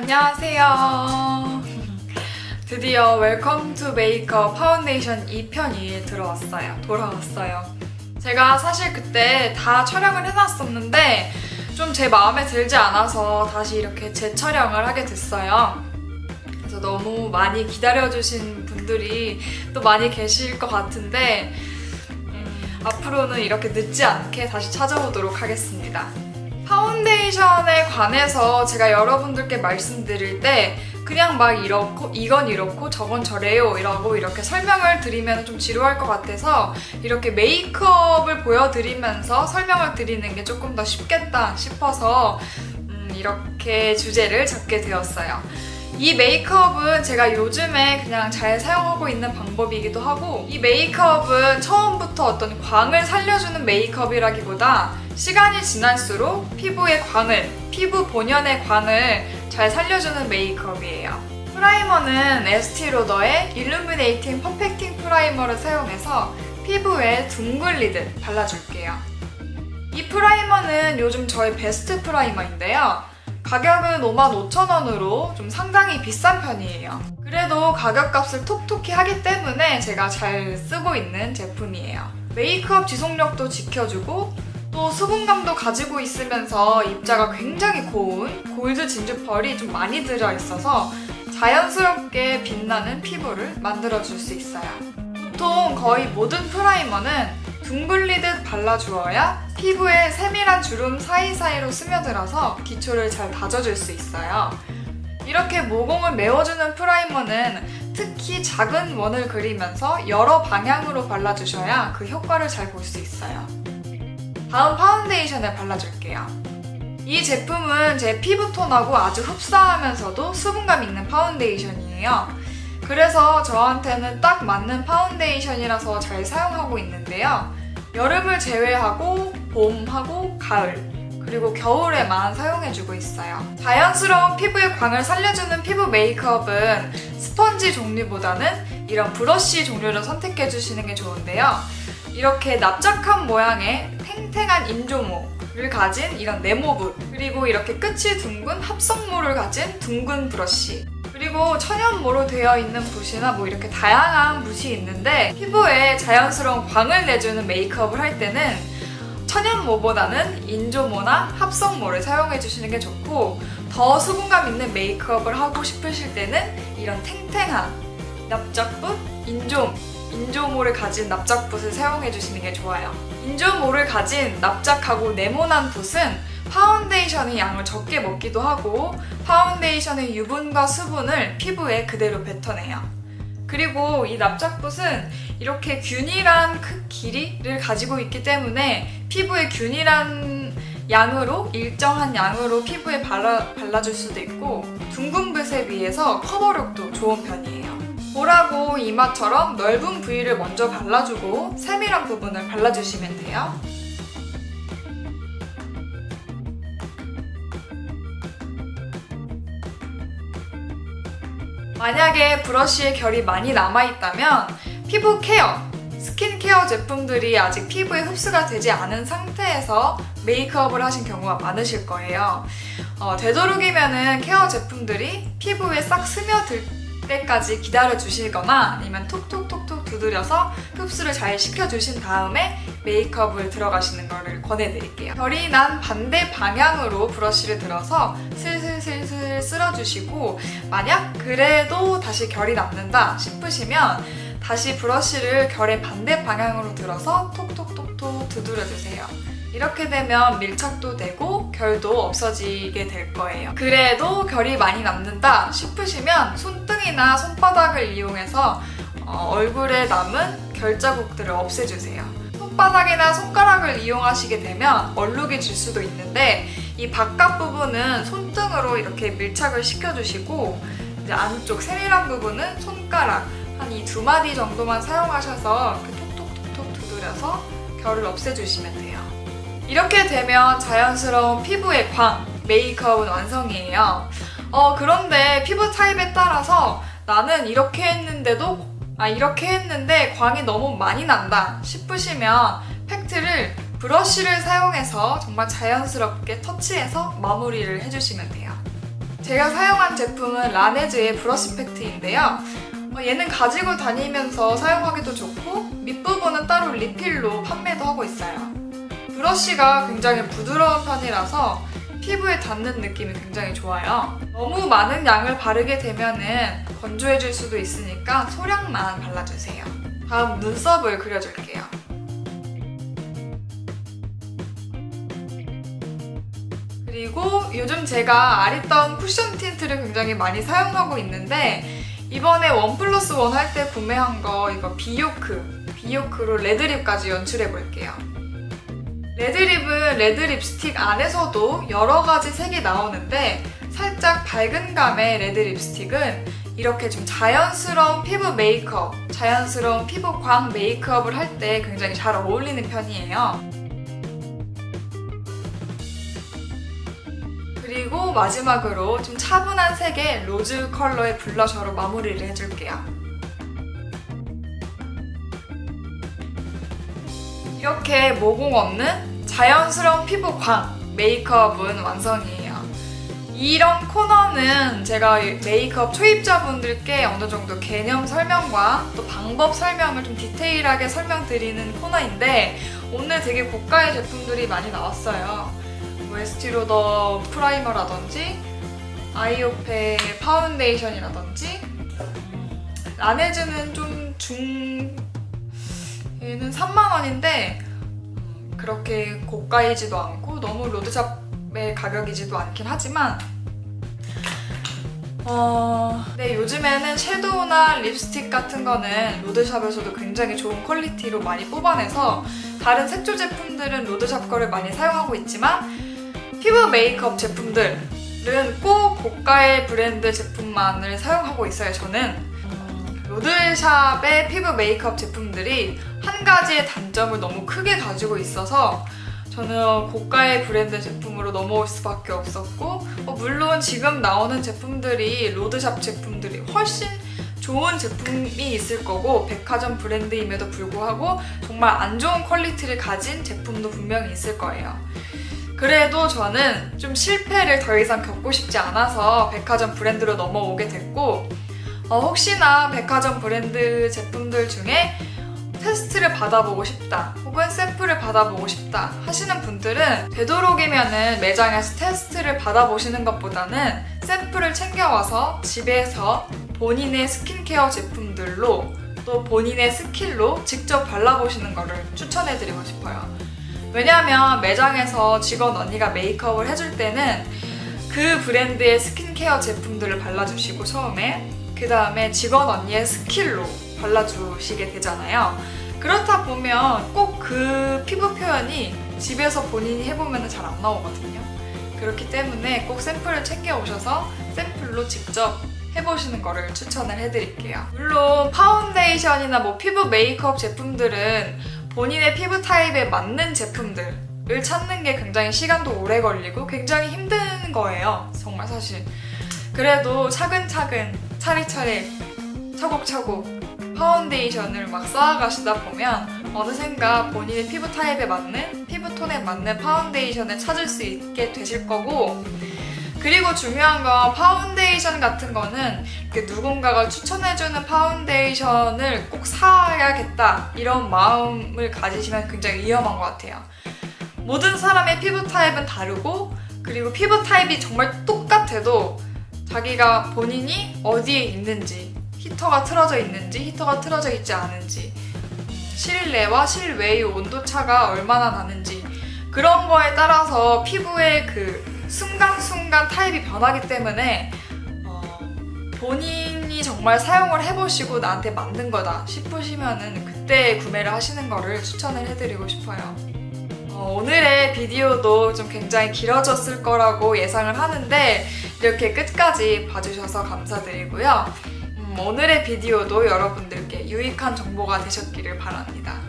안녕하세요. 드디어 웰컴 투 메이크업 파운데이션 2편이 돌아왔어요. 제가 사실 그때 다 촬영을 해놨었는데 좀 제 마음에 들지 않아서 다시 이렇게 재촬영을 하게 됐어요. 그래서 너무 많이 기다려주신 분들이 또 많이 계실 것 같은데 앞으로는 이렇게 늦지 않게 다시 찾아오도록 하겠습니다. 파운데이션에 관해서 제가 여러분들께 말씀드릴 때 그냥 막 이건 이렇고 저건 저래요 이라고 이렇게 설명을 드리면 좀 지루할 것 같아서 이렇게 메이크업을 보여드리면서 설명을 드리는 게 조금 더 쉽겠다 싶어서 이렇게 주제를 잡게 되었어요. 이 메이크업은 제가 요즘에 그냥 잘 사용하고 있는 방법이기도 하고, 이 메이크업은 처음부터 어떤 광을 살려주는 메이크업이라기보다 시간이 지날수록 피부의 광을, 피부 본연의 광을 잘 살려주는 메이크업이에요. 프라이머는 에스티로더의 일루미네이팅 퍼펙팅 프라이머를 사용해서 피부에 둥글리듯 발라줄게요. 이 프라이머는 요즘 저의 베스트 프라이머인데요. 가격은 55,000원으로 좀 상당히 비싼 편이에요. 그래도 가격값을 톡톡히 하기 때문에 제가 잘 쓰고 있는 제품이에요. 메이크업 지속력도 지켜주고 또 수분감도 가지고 있으면서 입자가 굉장히 고운 골드 진주펄이 좀 많이 들어있어서 자연스럽게 빛나는 피부를 만들어줄 수 있어요. 보통 거의 모든 프라이머는 둥글리듯 발라주어야 피부에 세밀한 주름 사이사이로 스며들어서 기초를 잘 다져줄 수 있어요. 이렇게 모공을 메워주는 프라이머는 특히 작은 원을 그리면서 여러 방향으로 발라주셔야 그 효과를 잘 볼 수 있어요. 다음 파운데이션을 발라줄게요. 이 제품은 제 피부톤하고 아주 흡사하면서도 수분감 있는 파운데이션이에요. 그래서 저한테는 딱 맞는 파운데이션이라서 잘 사용하고 있는데요. 여름을 제외하고 봄하고 가을 그리고 겨울에만 사용해주고 있어요. 자연스러운 피부의 광을 살려주는 피부 메이크업은 스펀지 종류보다는 이런 브러쉬 종류를 선택해주시는 게 좋은데요. 이렇게 납작한 모양의 탱탱한 인조모를 가진 이런 네모붓, 그리고 이렇게 끝이 둥근 합성모를 가진 둥근 브러쉬, 그리고 천연모로 되어 있는 붓이나 이렇게 다양한 붓이 있는데, 피부에 자연스러운 광을 내주는 메이크업을 할 때는 천연모보다는 인조모나 합성모를 사용해 주시는 게 좋고, 더 수분감 있는 메이크업을 하고 싶으실 때는 이런 탱탱한 납작붓, 인조모를 가진 납작붓을 사용해 주시는 게 좋아요. 인조모를 가진 납작하고 네모난 붓은 파운데이션의 양을 적게 먹기도 하고 파운데이션의 유분과 수분을 피부에 그대로 뱉어내요. 그리고 이 납작붓은 이렇게 균일한 길이를 가지고 있기 때문에 피부에 균일한 양으로, 일정한 양으로 피부에 발라줄 수도 있고, 둥근 붓에 비해서 커버력도 좋은 편이에요. 볼하고 이마처럼 넓은 부위를 먼저 발라주고 세밀한 부분을 발라주시면 돼요. 만약에 브러쉬에 결이 많이 남아있다면 피부 케어, 스킨케어 제품들이 아직 피부에 흡수가 되지 않은 상태에서 메이크업을 하신 경우가 많으실 거예요. 되도록이면 케어 제품들이 피부에 싹 스며들 때까지 기다려주시거나 아니면 톡톡톡톡 두드려서 흡수를 잘 시켜주신 다음에 메이크업을 들어가시는 거를 권해드릴게요. 결이 난 반대 방향으로 브러쉬를 들어서 슬슬슬슬 쓸어주시고, 만약 그래도 다시 결이 남는다 싶으시면 다시 브러쉬를 결의 반대 방향으로 들어서 톡톡톡톡 두드려주세요. 이렇게 되면 밀착도 되고 결도 없어지게 될 거예요. 그래도 결이 많이 남는다 싶으시면 손등이나 손바닥을 이용해서 얼굴에 남은 결 자국들을 없애주세요. 손바닥이나 손가락을 이용하시게 되면 얼룩이 질 수도 있는데, 이 바깥 부분은 손등으로 이렇게 밀착을 시켜주시고, 이제 안쪽 세밀한 부분은 손가락 한 이 2마디 정도만 사용하셔서 이렇게 톡톡톡톡 두드려서 결을 없애주시면 돼요. 이렇게 되면 자연스러운 피부의 광, 메이크업은 완성이에요. 그런데 피부 타입에 따라서 나는 이렇게 했는데 광이 너무 많이 난다 싶으시면 팩트를 브러쉬를 사용해서 정말 자연스럽게 터치해서 마무리를 해주시면 돼요. 제가 사용한 제품은 라네즈의 브러쉬 팩트인데요. 얘는 가지고 다니면서 사용하기도 좋고 밑부분은 따로 리필로 판매도 하고 있어요. 브러쉬가 굉장히 부드러운 편이라서 피부에 닿는 느낌이 굉장히 좋아요. 너무 많은 양을 바르게 되면은 건조해질 수도 있으니까 소량만 발라주세요. 다음 눈썹을 그려줄게요. 그리고 요즘 제가 아리따운 쿠션 틴트를 굉장히 많이 사용하고 있는데 이번에 1+1 할 때 구매한 거 이거 비요크로 레드립까지 연출해볼게요. 레드립은 레드 립스틱 안에서도 여러 가지 색이 나오는데 살짝 밝은 감의 레드 립스틱은 이렇게 좀 자연스러운 피부 메이크업, 자연스러운 피부 광 메이크업을 할 때 굉장히 잘 어울리는 편이에요. 그리고 마지막으로 좀 차분한 색의 로즈 컬러의 블러셔로 마무리를 해줄게요. 이렇게 모공 없는 자연스러운 피부 광 메이크업은 완성이에요. 이런 코너는 제가 메이크업 초입자분들께 어느 정도 개념 설명과 또 방법 설명을 좀 디테일하게 설명드리는 코너인데 오늘 되게 고가의 제품들이 많이 나왔어요. 에스티로더 프라이머라든지 아이오페 파운데이션이라든지 라네즈는 좀 얘는 3만원인데 그렇게 고가이지도 않고 너무 로드샵의 가격이지도 않긴 하지만 네, 요즘에는 섀도우나 립스틱 같은 거는 로드샵에서도 굉장히 좋은 퀄리티로 많이 뽑아내서 다른 색조 제품들은 로드샵 거를 많이 사용하고 있지만 피부 메이크업 제품들은 꼭 고가의 브랜드 제품만을 사용하고 있어요. 저는 로드샵의 피부 메이크업 제품들이 한 가지의 단점을 너무 크게 가지고 있어서 저는 고가의 브랜드 제품으로 넘어올 수밖에 없었고 물론 지금 나오는 제품들이 로드샵 제품들이 훨씬 좋은 제품이 있을 거고 백화점 브랜드임에도 불구하고 정말 안 좋은 퀄리티를 가진 제품도 분명히 있을 거예요. 그래도 저는 좀 실패를 더 이상 겪고 싶지 않아서 백화점 브랜드로 넘어오게 됐고 혹시나 백화점 브랜드 제품들 중에 테스트를 받아보고 싶다 혹은 샘플을 받아보고 싶다 하시는 분들은 되도록이면은 매장에서 테스트를 받아보시는 것보다는 샘플을 챙겨와서 집에서 본인의 스킨케어 제품들로 또 본인의 스킬로 직접 발라보시는 거를 추천해드리고 싶어요. 왜냐하면 매장에서 직원 언니가 메이크업을 해줄 때는 그 브랜드의 스킨케어 제품들을 발라주시고 처음에 그 다음에 직원 언니의 스킬로 발라주시게 되잖아요. 그렇다 보면 꼭 그 피부 표현이 집에서 본인이 해보면 잘 안 나오거든요. 그렇기 때문에 꼭 샘플을 챙겨오셔서 샘플로 직접 해보시는 거를 추천을 해드릴게요. 물론 파운데이션이나 피부 메이크업 제품들은 본인의 피부 타입에 맞는 제품들을 찾는 게 굉장히 시간도 오래 걸리고 굉장히 힘든 거예요. 정말 사실. 그래도 차근차근 차례차례 차곡차곡 파운데이션을 막 쌓아가시다 보면 어느샌가 본인의 피부 타입에 맞는 피부톤에 맞는 파운데이션을 찾을 수 있게 되실 거고 그리고 중요한 건 파운데이션 같은 거는 이렇게 누군가가 추천해주는 파운데이션을 꼭 사야겠다 이런 마음을 가지시면 굉장히 위험한 것 같아요. 모든 사람의 피부 타입은 다르고 그리고 피부 타입이 정말 똑같아도 자기가 본인이 어디에 있는지 히터가 틀어져 있는지 히터가 틀어져 있지 않은지 실내와 실외의 온도차가 얼마나 나는지 그런 거에 따라서 피부의 그 순간순간 타입이 변하기 때문에 본인이 정말 사용을 해보시고 나한테 맞는 거다 싶으시면은 그때 구매를 하시는 거를 추천을 해드리고 싶어요. 오늘의 비디오도 좀 굉장히 길어졌을 거라고 예상을 하는데 이렇게 끝까지 봐주셔서 감사드리고요. 오늘의 비디오도 여러분들께 유익한 정보가 되셨기를 바랍니다.